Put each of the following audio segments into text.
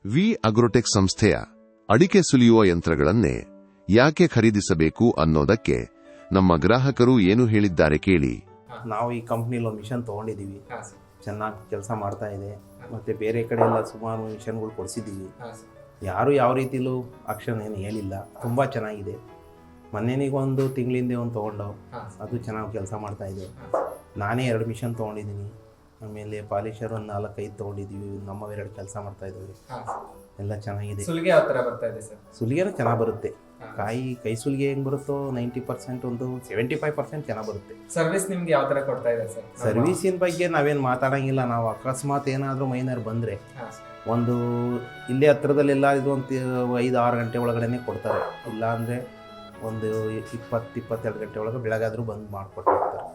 V agrotech ಸಂಸ್ಥೆಯ ಅಡಿಕೆ ಸುಲಿಯುವ ಯಂತ್ರಗಳನ್ನೇ ಯಾಕೆ ಖರೀದಿಸಬೇಕು ಅನ್ನೋದಕ್ಕೆ ನಮ್ಮ ಗ್ರಾಹಕರು ಏನು ಹೇಳಿದ್ದಾರೆ ಕೇಳಿ. ನಾವು ಈ ಕಂಪ್ನಿಲಿ ಒಂದು ಮಿಷನ್ ತೊಗೊಂಡಿದ್ದೀವಿ, ಚೆನ್ನಾಗಿ ಕೆಲಸ ಮಾಡ್ತಾ ಇದೆ. ಮತ್ತು ಬೇರೆ ಕಡೆ ಎಲ್ಲ ಸುಮಾರು ಮಿಷನ್ಗಳು ಕೊಡಿಸಿದ್ದೀವಿ. ಯಾರು ಯಾವ ರೀತಿಲೂ ಆಕ್ಷನ್ ಏನು ಹೇಳಿಲ್ಲ, ತುಂಬ ಚೆನ್ನಾಗಿದೆ. ಮೊನ್ನೆನಿಗೆ ಒಂದು ತಿಂಗಳಿಂದ ಒಂದು ತೊಗೊಂಡು ಅದು ಚೆನ್ನಾಗಿ ಕೆಲಸ ಮಾಡ್ತಾ ಇದೆ. ನಾನೇ 2 ಮಿಷನ್ ತೊಗೊಂಡಿದ್ದೀನಿ. ಆಮೇಲೆ ಪಾಲಿಶರ್ ಒಂದು 4-5 ತೊಗೊಂಡಿದ್ದೀವಿ. ನಮ್ಮ 2 ಕೆಲಸ ಮಾಡ್ತಾ ಇದ್ದೀವಿ. ಎಲ್ಲ ಚೆನ್ನಾಗಿದೆ. ಸುಲಿಗೆ ಯಾವ ಥರ ಬರ್ತಾ ಇದೆ ಸರ್? ಸುಲಿಗೆನೂ ಚೆನ್ನಾಗಿ ಬರುತ್ತೆ. ಕೈ ಸುಲಿಗೆ ಹೆಂಗೆ ಬರುತ್ತೋ 90% ಒಂದು 75% ಚೆನ್ನಾಗಿ ಬರುತ್ತೆ. ಸರ್ವಿಸ್ ನಿಮ್ಗೆ ಯಾವ ಥರ ಕೊಡ್ತಾ ಇದೆ ಸರ್? ಸರ್ವಿಸಿನ ಬಗ್ಗೆ ನಾವೇನು ಮಾತಾಡೋಂಗಿಲ್ಲ. ನಾವು ಅಕಸ್ಮಾತ್ ಏನಾದರೂ ಮೈನರ್ ಬಂದರೆ ಒಂದು ಇಲ್ಲೇ ಹತ್ರದಲ್ಲೆಲ್ಲ ಇದು ಒಂದು 5-6 ಗಂಟೆ ಒಳಗಡೆ ಕೊಡ್ತಾರೆ. ಇಲ್ಲ ಅಂದರೆ ಒಂದು 20-22 ಗಂಟೆ ಒಳಗೆ ಬೆಳಗಾದರೂ ಬಂದು ಮಾಡಿಕೊಟ್ಟು ಹೋಗ್ತಾರೆ.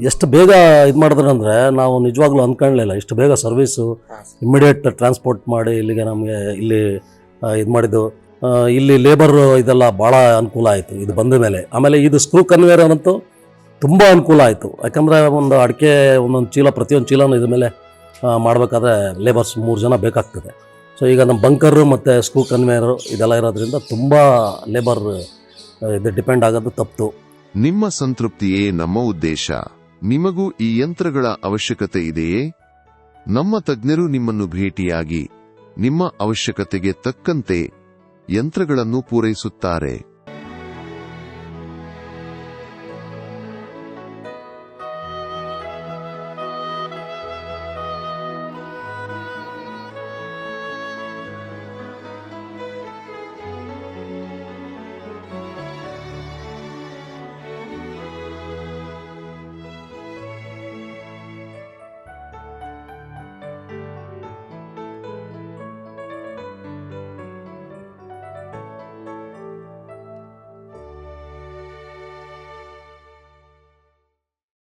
ಎಷ್ಟು ಬೇಗ ಇದು ಮಾಡಿದ್ರೆ ಅಂದರೆ ನಾವು ನಿಜವಾಗ್ಲೂ ಅಂದ್ಕೊಳ್ಳಲಿಲ್ಲ ಇಷ್ಟು ಬೇಗ ಸರ್ವಿಸು ಇಮ್ಮಿಡಿಯೇಟ್ ಟ್ರಾನ್ಸ್ಪೋರ್ಟ್ ಮಾಡಿ ಇಲ್ಲಿಗೆ ನಮಗೆ ಇಲ್ಲಿ ಇದು ಮಾಡಿದ್ದು. ಇಲ್ಲಿ ಲೇಬರ್ ಇದೆಲ್ಲ ಭಾಳ ಅನುಕೂಲ ಆಯಿತು ಇದು ಬಂದ ಮೇಲೆ. ಆಮೇಲೆ ಇದು ಸ್ಕ್ರೂ ಕನ್ವೇಯರ್ ಅಂತೂ ತುಂಬ ಅನುಕೂಲ ಆಯಿತು. ಯಾಕಂದರೆ ಒಂದು ಅಡಿಕೆ ಒಂದೊಂದು ಚೀಲ ಪ್ರತಿಯೊಂದು ಚೀಲನೂ ಇದ್ರ ಮೇಲೆ ಮಾಡಬೇಕಾದ್ರೆ ಲೇಬರ್ಸ್ 3 ಜನ ಬೇಕಾಗ್ತದೆ. ಸೊ ಈಗ ನಮ್ಮ ಬಂಕರು ಮತ್ತು ಸ್ಕ್ರೂ ಕನ್ವೇಯರು ಇದೆಲ್ಲ ಇರೋದ್ರಿಂದ ತುಂಬ ಲೇಬರ್ ಇದು ಡಿಪೆಂಡ್ ಆಗೋದು ತಪ್ಪು. ನಿಮ್ಮ ಸಂತೃಪ್ತಿಯೇ ನಮ್ಮ ಉದ್ದೇಶ. ನಿಮಗೂ ಈ ಯಂತ್ರಗಳ ಅವಶ್ಯಕತೆ ಇದೆಯೇ? ನಮ್ಮ ತಜ್ಞರು ನಿಮ್ಮನ್ನು ಭೇಟಿಯಾಗಿ ನಿಮ್ಮ ಅವಶ್ಯಕತೆಗೆ ತಕ್ಕಂತೆ ಯಂತ್ರಗಳನ್ನು ಪೂರೈಸುತ್ತಾರೆ.